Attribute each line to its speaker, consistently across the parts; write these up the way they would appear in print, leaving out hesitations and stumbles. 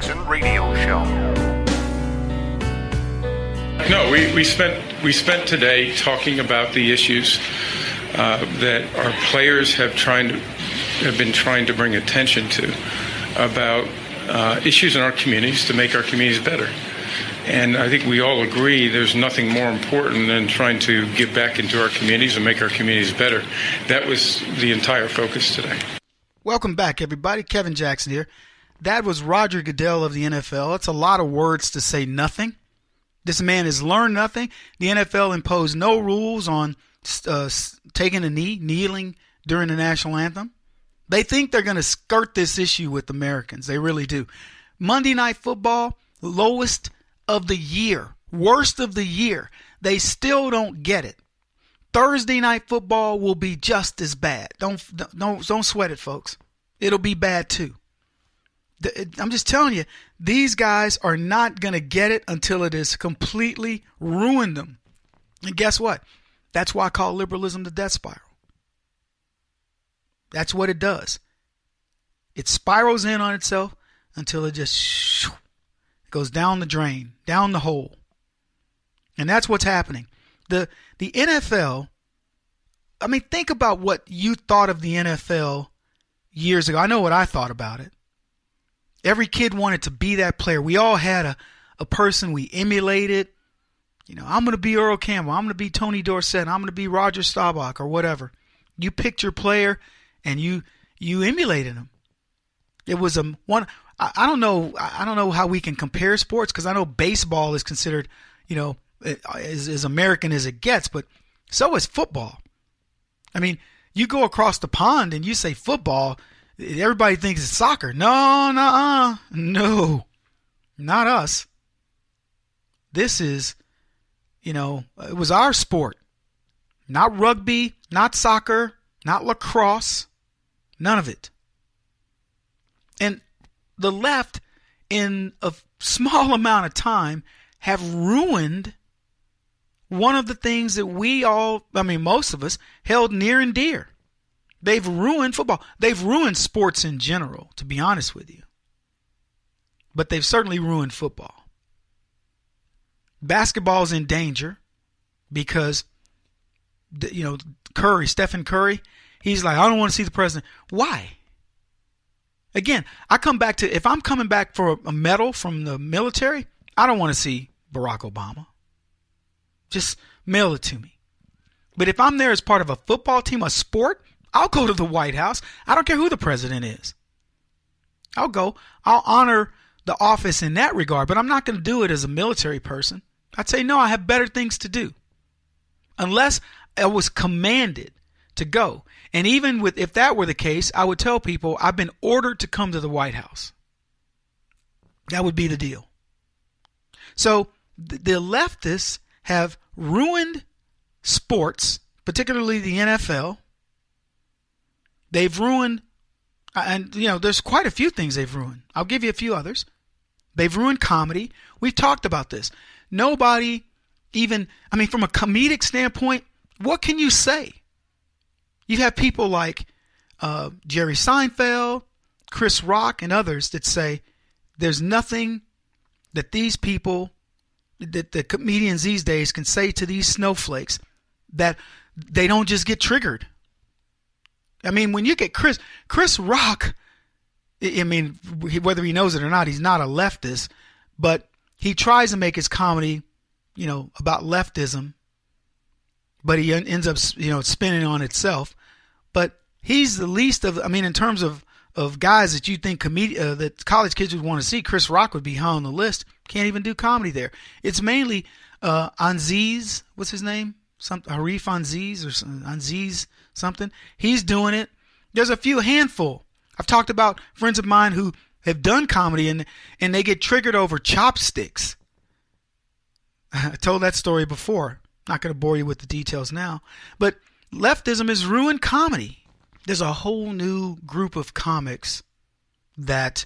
Speaker 1: Jackson Radio Show.
Speaker 2: No, we spent today talking about the issues that our players have been trying to bring attention to about issues in our communities to make our communities better. And I think we all agree there's nothing more important than trying to give back into our communities and make our communities better. That was the entire focus today.
Speaker 3: Welcome back, everybody. Kevin Jackson here. That was Roger Goodell of the NFL. It's a lot of words to say nothing. This man has learned nothing. The NFL imposed no rules on taking a knee, kneeling during the national anthem. They think they're going to skirt this issue with Americans. They really do. Monday Night Football, lowest of the year, worst of the year. They still don't get it. Thursday Night Football will be just as bad. Don't sweat it, folks. It'll be bad too. I'm just telling you, these guys are not going to get it until it has completely ruined them. And guess what? That's why I call liberalism the death spiral. That's what it does. It spirals in on itself until it just goes down the drain, down the hole. And that's what's happening. The NFL, I mean, think about what you thought of the NFL years ago. I know what I thought about it. Every kid wanted to be that player. We all had a person we emulated. You know, I'm going to be Earl Campbell. I'm going to be Tony Dorsett. I'm going to be Roger Staubach or whatever. You picked your player and you emulated him. It was one. I don't know how we can compare sports because I know baseball is considered, you know, as American as it gets, but so is football. I mean, you go across the pond and you say football, everybody thinks it's soccer. No, not us. This is, you know, it was our sport. Not rugby, not soccer, not lacrosse, none of it. And the left, in a small amount of time, have ruined one of the things that we all, I mean, most of us, held near and dear. They've ruined football. They've ruined sports in general, to be honest with you. But they've certainly ruined football. Basketball's in danger because, you know, Stephen Curry, he's like, I don't want to see the president. Why? Again, I come back to, if I'm coming back for a medal from the military, I don't want to see Barack Obama. Just mail it to me. But if I'm there as part of a football team, a sport, I'll go to the White House. I don't care who the president is. I'll go. I'll honor the office in that regard, but I'm not going to do it as a military person. I'd say, no, I have better things to do. Unless I was commanded to go. And even if that were the case, I would tell people I've been ordered to come to the White House. That would be the deal. So the leftists have ruined sports, particularly the NFL. They've ruined, and you know, there's quite a few things they've ruined. I'll give you a few others. They've ruined comedy. We've talked about this. Nobody even, I mean, from a comedic standpoint, what can you say? You have people like Jerry Seinfeld, Chris Rock, and others that say there's nothing that these people, that the comedians these days can say to these snowflakes that they don't just get triggered. I mean, when you get Chris Rock, I mean, whether he knows it or not, he's not a leftist, but he tries to make his comedy, you know, about leftism, but he ends up, you know, spinning on itself. But he's the least of, I mean, in terms of guys that you think that college kids would want to see, Chris Rock would be high on the list. Can't even do comedy there. It's mainly Aziz, what's his name? Harif Aziz or Aziz something. He's doing it. There's a handful. I've talked about friends of mine who have done comedy and they get triggered over chopsticks. I told that story before. Not going to bore you with the details now. But leftism has ruined comedy. There's a whole new group of comics that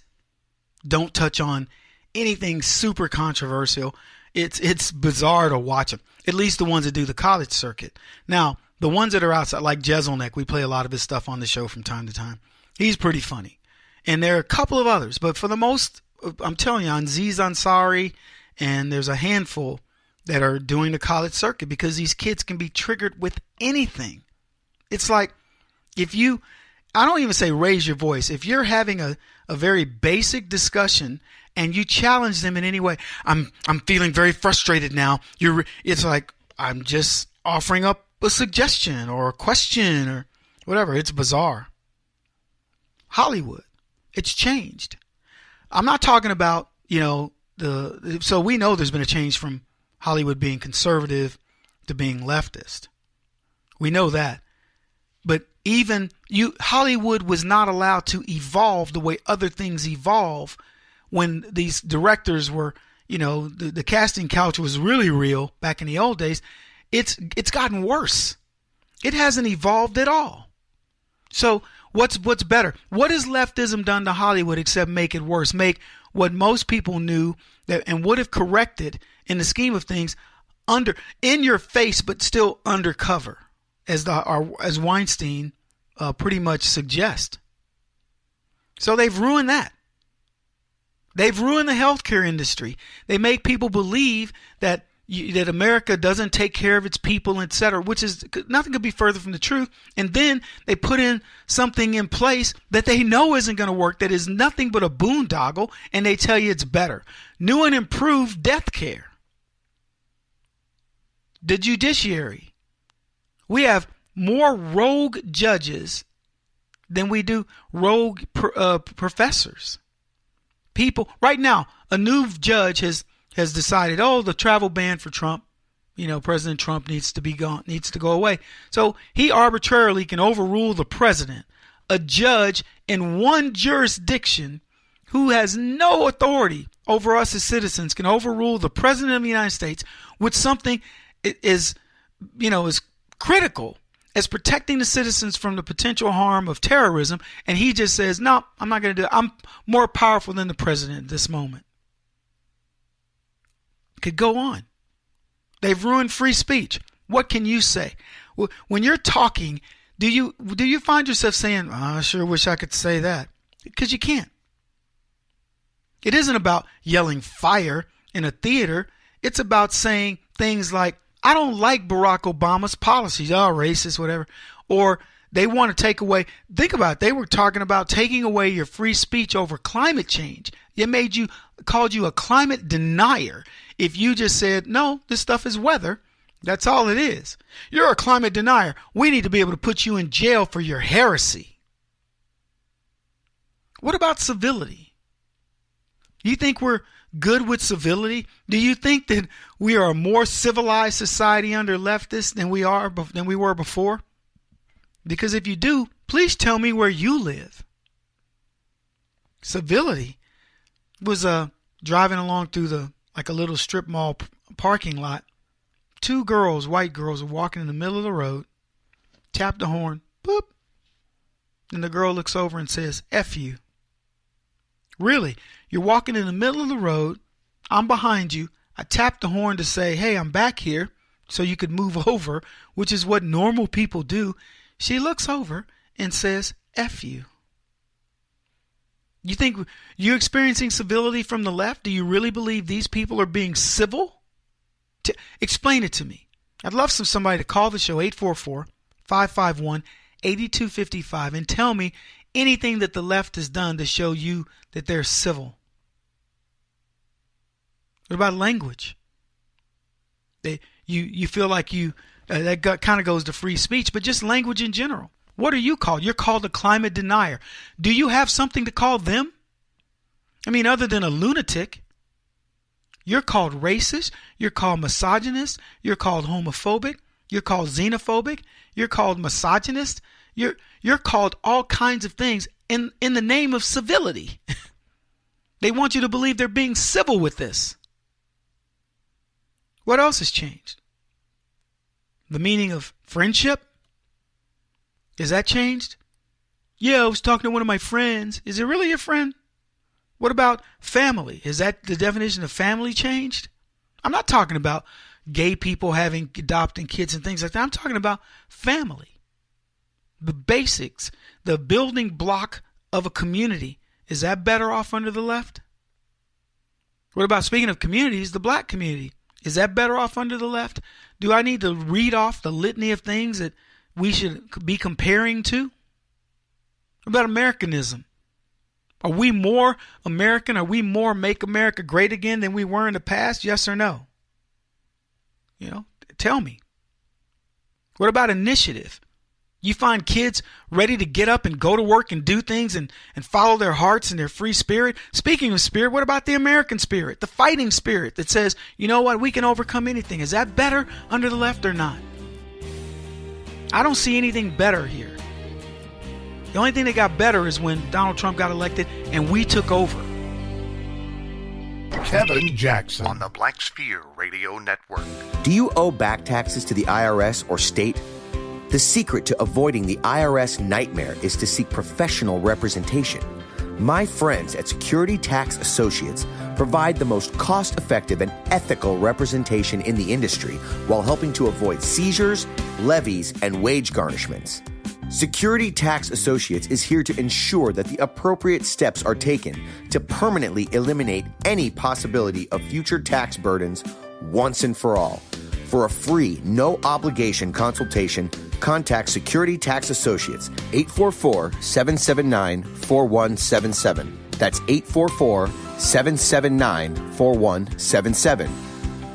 Speaker 3: don't touch on anything super controversial. It's bizarre to watch them. At least the ones that do the college circuit. Now, the ones that are outside, like Jezelnik, we play a lot of his stuff on the show from time to time. He's pretty funny. And there are a couple of others, but for the most I'm telling you, Aziz Ansari, and there's a handful that are doing the college circuit because these kids can be triggered with anything. It's like I don't even say raise your voice. If you're having a very basic discussion and you challenge them in any way, I'm feeling very frustrated now. It's like, I'm just offering up a suggestion or a question or whatever. It's bizarre. Hollywood, it's changed. I'm not talking about, so we know there's been a change from Hollywood being conservative to being leftist. We know that. But even Hollywood was not allowed to evolve the way other things evolve when these directors were, the casting couch was really real back in the old days. It's gotten worse. It hasn't evolved at all. So what's better? What has leftism done to Hollywood except make it worse? Make what most people knew and would have corrected in the scheme of things in your face, but still undercover, as Weinstein pretty much suggests. So they've ruined that. They've ruined the healthcare industry. They make people believe that America doesn't take care of its people, etc., which is nothing could be further from the truth. And then they put in something in place that they know isn't going to work, that is nothing but a boondoggle, and they tell you it's better. New and improved death care. The judiciary. We have more rogue judges than we do rogue professors. People right now, a new judge has decided, the travel ban for Trump, President Trump needs to go away. So he arbitrarily can overrule the president, a judge in one jurisdiction who has no authority over us as citizens can overrule the president of the United States with something is critical as protecting the citizens from the potential harm of terrorism. And he just says, no, I'm not going to do it. I'm more powerful than the president at this moment. Could go on. They've ruined free speech. What can you say? When you're talking, do you find yourself saying, I sure wish I could say that? Because you can't. It isn't about yelling fire in a theater. It's about saying things like, I don't like Barack Obama's policies. Racist, whatever. Or they want to take away. Think about it. They were talking about taking away your free speech over climate change. It called you a climate denier if you just said, no, this stuff is weather. That's all it is. You're a climate denier. We need to be able to put you in jail for your heresy. What about civility? You think we're good with civility? Do you think that we are a more civilized society under leftists than we were before? Because if you do, please tell me where you live. Civility was driving along through a little strip mall parking lot. Two girls, white girls, are walking in the middle of the road. Tap the horn, boop. And the girl looks over and says, F you. Really? You're walking in the middle of the road. I'm behind you. I tap the horn to say, hey, I'm back here, so you could move over, which is what normal people do. She looks over and says, F you. You think you're experiencing civility from the left? Do you really believe these people are being civil? Explain it to me. I'd love somebody to call the show, 844-551-8255, and tell me anything that the left has done to show you that they're civil. What about language? You feel like that kind of goes to free speech, but just language in general. What are you called? You're called a climate denier. Do you have something to call them? I mean, other than a lunatic. You're called racist. You're called misogynist. You're called homophobic. You're called xenophobic. You're called misogynist. You're called all kinds of things in the name of civility. They want you to believe they're being civil with this. What else has changed? The meaning of friendship? Is that changed? Yeah, I was talking to one of my friends. Is it really your friend? What about family? Is that the definition of family changed? I'm not talking about gay people adopting kids and things like that. I'm talking about family. The basics, the building block of a community. Is that better off under the left? What about, speaking of communities, the black community? Is that better off under the left? Do I need to read off the litany of things that we should be comparing to? What about Americanism? Are we more American? Are we more make America great again than we were in the past? Yes or no? Tell me. What about initiative? You find kids ready to get up and go to work and do things and follow their hearts and their free spirit. Speaking of spirit, what about the American spirit, the fighting spirit that says, you know what, we can overcome anything? Is that better under the left or not? I don't see anything better here. The only thing that got better is when Donald Trump got elected and we took over.
Speaker 1: Kevin Jackson
Speaker 4: on the Black Sphere Radio Network.
Speaker 5: Do you owe back taxes to the IRS or state? The secret to avoiding the IRS nightmare is to seek professional representation. My friends at Security Tax Associates provide the most cost-effective and ethical representation in the industry while helping to avoid seizures, levies, and wage garnishments. Security Tax Associates is here to ensure that the appropriate steps are taken to permanently eliminate any possibility of future tax burdens once and for all. For a free, no-obligation consultation, contact Security Tax Associates, 844-779-4177. That's 844-779-4177.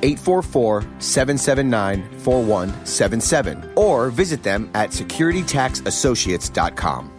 Speaker 5: 844-779-4177. Or visit them at securitytaxassociates.com.